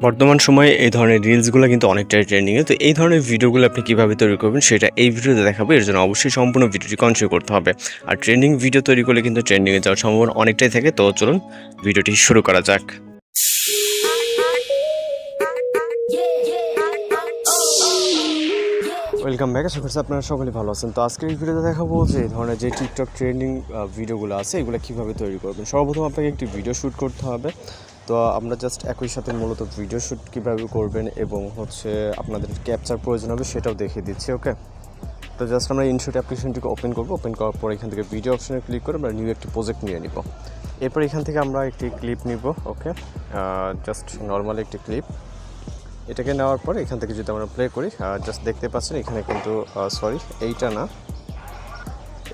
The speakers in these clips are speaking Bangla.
বর্তমান সময়ে এই ধরনের রিলসগুলো কিন্তু অনেকটাই ট্রেন্ডিংয়ে। তো এই ধরনের ভিডিওগুলো আপনি কীভাবে তৈরি করবেন সেটা এই ভিডিওতে দেখাবো। এর জন্য অবশ্যই সম্পূর্ণ ভিডিওটি কন্টিনিউ করতে হবে। আর ট্রেন্ডিং ভিডিও তৈরি করলে কিন্তু ট্রেন্ডিংয়ে যাওয়ার সম্ভাবনা অনেকটাই থাকে। তো চলুন ভিডিওটি শুরু করা যাক। Welcome back. আশা করছি আপনারা সকলেই ভালো আছেন। তো আজকের এই ভিডিওতে দেখাবো যে এই ধরনের যে টিকটক ট্রেন্ডিং ভিডিওগুলো আছে এগুলো কীভাবে তৈরি করবেন। সর্বপ্রথম আপনাকে একটি ভিডিও শ্যুট করতে হবে। তো আমরা জাস্ট একই সাথে মূলত ভিডিও শ্যুট কীভাবে করবেন এবং হচ্ছে আপনাদের ক্যাপচার প্রয়োজন হবে সেটাও দেখিয়ে দিচ্ছি। ওকে, তো জাস্ট আমরা ইনশট অ্যাপ্লিকেশনটিকে ওপেন করবো। ওপেন করার পর এখান থেকে ভিডিও অপশনে ক্লিক করে আমরা নিউ একটি প্রজেক্ট নিয়ে নিব। এরপর এখান থেকে আমরা একটি ক্লিপ নিব। ওকে, জাস্ট নর্মাল একটি ক্লিপ। এটাকে নেওয়ার পর এখান থেকে যদি আমরা প্লে করি, জাস্ট দেখতে পাচ্ছেন এখানে কিন্তু এইটা না,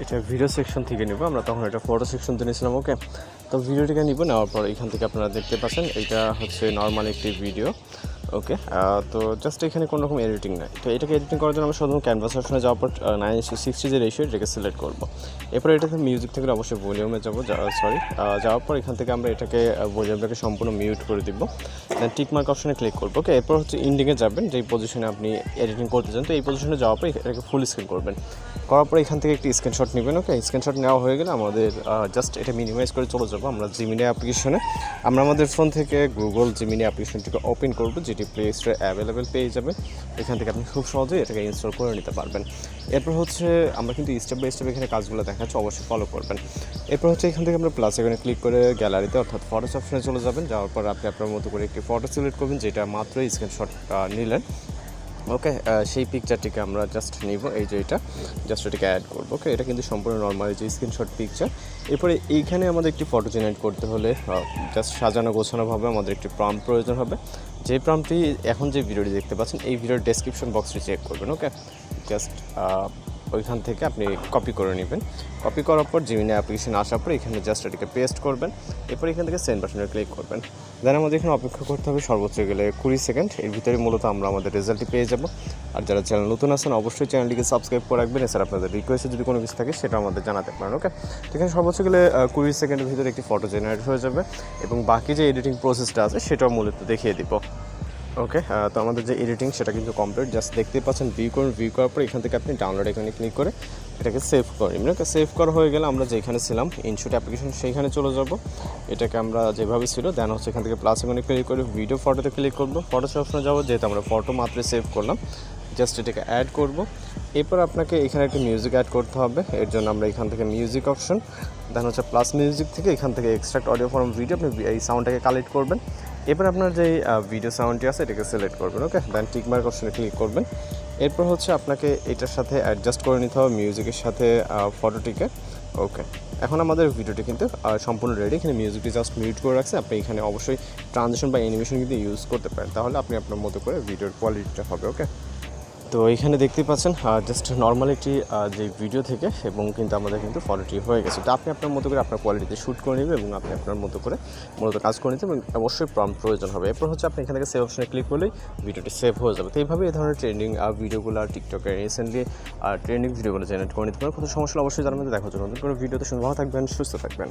এটা ভিডিও সেকশন থেকে নিব আমরা। তখন এটা ফটো সেকশন থেকে নিয়েছিলাম। ওকে, তো ভিডিওটিকে নিব। নেওয়ার পর এখান থেকে আপনারা দেখতে পাচ্ছেন এইটা হচ্ছে নর্মাল একটি ভিডিও। ওকে, তো জাস্ট এখানে কোনো রকম এডিটিং নাই। তো এটাকে এডিটিং করার জন্য আমরা সাধারণত ক্যানভাস অপশনে যাওয়ার পর 9:60 যে রেশিও এটাকে সিলেক্ট করবো। এরপর এটাতে মিউজিক থেকে অবশ্যই ভলিউমে যাওয়ার পর এখান থেকে আমরা এটাকে ভলিউমটাকে সম্পূর্ণ মিউট করে দিব। দেন টিকমার্ক অপশনে ক্লিক করবো। ওকে, এরপর হচ্ছে ইন্ডিংয়ে যাবেন যেই পজিশনে আপনি এডিটিং করতে চান। তো এই পজিশনে যাওয়ার পর এটাকে ফুল স্ক্রিন করবেন। করার পর এখান থেকে একটি স্ক্রিনশট নেবেন। ওকে, স্ক্রিনশট নেওয়া হয়ে গেলে আমাদের জাস্ট এটা মিনিমাইজ করে চলে যাবো আমরা জিমিনি অ্যাপ্লিকেশনে। আমরা আমাদের ফোন থেকে গুগল জিমিনি অ্যাপ্লিকেশনটিকে ওপেন করবো, যেটি প্লে স্টোরে অ্যাভেলেবেল পেয়ে যাবেন। এখান থেকে আপনি খুব সহজেই এটাকে ইনস্টল করে নিতে পারবেন। এরপর হচ্ছে আমরা কিন্তু স্টেপ বাই স্টেপ এখানে কাজগুলো দেখাচ্ছি, অবশ্যই ফলো করবেন। এরপর হচ্ছে এখান থেকে আমরা প্লাস এখানে ক্লিক করে গ্যালারিতে অর্থাৎ ফটোস অপশনে চলে যাবেন। যাওয়ার পর আপনি আপনার মতো করে একটি ফটো সিলেক্ট করবেন যেটা মাত্রই স্ক্রিনশট নিলেন। ওকে, সেই পিকচারটিকে আমরা জাস্ট নিব, এই যে এটা জাস্ট এটাকে অ্যাড করবো। ওকে, এটা কিন্তু সম্পূর্ণ নর্মাল যে স্ক্রিনশট পিকচার। এরপরে এইখানে আমাদের একটি ফটো জেনারেট করতে হলে জাস্ট সাজানো গোছানোভাবে আমাদের একটি প্রম্পট প্রয়োজন হবে। যে প্রম্পটটি এখন যে ভিডিওটি দেখতে পাচ্ছেন এই ভিডিওর ডেসক্রিপশন বক্সটি চেক করবেন। ওকে, জাস্ট ওইখান থেকে আপনি কপি করে নেবেন। কপি করার পর জিমিনি অ্যাপ্লিকেশন আসার পর এখানে জাস্ট এটাকে পেস্ট করবেন। এরপর এখান থেকে সেন্ড বাটনে ক্লিক করবেন। দেন আমাদের এখানে অপেক্ষা করতে হবে সর্বোচ্চ গেলে 20 সেকেন্ড। এর ভিতরে মূলত আমরা আমাদের রেজাল্টটি পেয়ে যাব। আর যারা চ্যানেল নতুন আছেন অবশ্যই চ্যানেলটিকে সাবস্ক্রাইব করে রাখবেন। এছাড়া আপনাদের রিকোয়েস্টে যদি কোনো কিছু থাকে সেটা আমাদের জানাতে পারেন। ওকে, এখানে সর্বোচ্চ গেলে 20 সেকেন্ডের ভিতরে একটি ফটো জেনারেট হয়ে যাবে এবং বাকি যে এডিটিং প্রসেসটা আছে সেটাও মূলত দেখিয়ে দিব। ওকে, তো আমাদের যে এডিটিং সেটা কিন্তু কমপ্লিট। জাস্ট দেখতেই পাচ্ছেন ভিউ করুন। ভিউ করার পর এখান থেকে আপনি ডাউনলোড এখানে ক্লিক করে এটাকে সেভ করে নেবেন। ওকে, সেভ করা হয়ে গেলে আমরা যেখানে ছিলাম ইনশট অ্যাপ্লিকেশন সেইখানে চলে যাব। এটাকে আমরা যেভাবে ছিল দেন হচ্ছে এখান থেকে প্লাস এখানে ক্লিক করে ভিডিও ফটোতে ক্লিক করবো। ফটোস অপশনে যাবো, যেহেতু আমরা ফটো মাত্র সেভ করলাম। জাস্ট এটাকে অ্যাড করব। এরপর আপনাকে এখানে একটা মিউজিক অ্যাড করতে হবে। এর জন্য আমরা এখান থেকে মিউজিক অপশন দেন হচ্ছে প্লাস মিউজিক থেকে এখান থেকে এক্সট্রাক্ট অডিও ফ্রম ভিডিও আপনি এই সাউন্ডটাকে কালেক্ট করবেন। এরপর আপনার যে ভিডিও সাউন্ডটি আছে এটাকে সিলেক্ট করবেন। ওকে, দেন টিকমার্ক অপশনে ক্লিক করবেন। এরপর হচ্ছে আপনাকে এটার সাথে অ্যাডজাস্ট করে নিতে হবে মিউজিকের সাথে ফটোটিকে। ওকে, এখন আমাদের ভিডিওটি কিন্তু সম্পূর্ণ রেডি। এখানে মিউজিকটি জাস্ট মিউট করে রাখছে। আপনি এখানে অবশ্যই ট্রানজিশন বা অ্যানিমেশন কিন্তু ইউজ করতে পারেন, তাহলে আপনি আপনার মতো করে ভিডিওর কোয়ালিটিটা হবে। ওকে, তো এখানে দেখতেই পাচ্ছেন জাস্ট নর্মাল একটি যে ভিডিও থেকে এবং কিন্তু আমাদের কিন্তু ফটোটি হয়ে গেছে। তো আপনি আপনার মতো করে আপনার কোয়ালিটিতে শ্যুট করে নেবেন এবং আপনি আপনার মতো করে মূলত কাজ করে নিতে এবং অবশ্যই প্রম্পট প্রয়োজন হবে। এরপর হচ্ছে আপনি এখান থেকে সেভ অপশনে ক্লিক করলেই ভিডিওটি সেভ হয়ে যাবে। তো এইভাবে এই ধরনের ট্রেন্ডিং ভিডিওগুলো টিকটকে রিসেন্টলি ট্রেন্ডিং ভিডিওগুলো জেনারেট করে নিতে পারেন। কোনো সমস্যা অবশ্যই জানাবেন। দেখার জন্য নতুন করে ভিডিওতে ভালো থাকবেন, সুস্থ থাকবেন।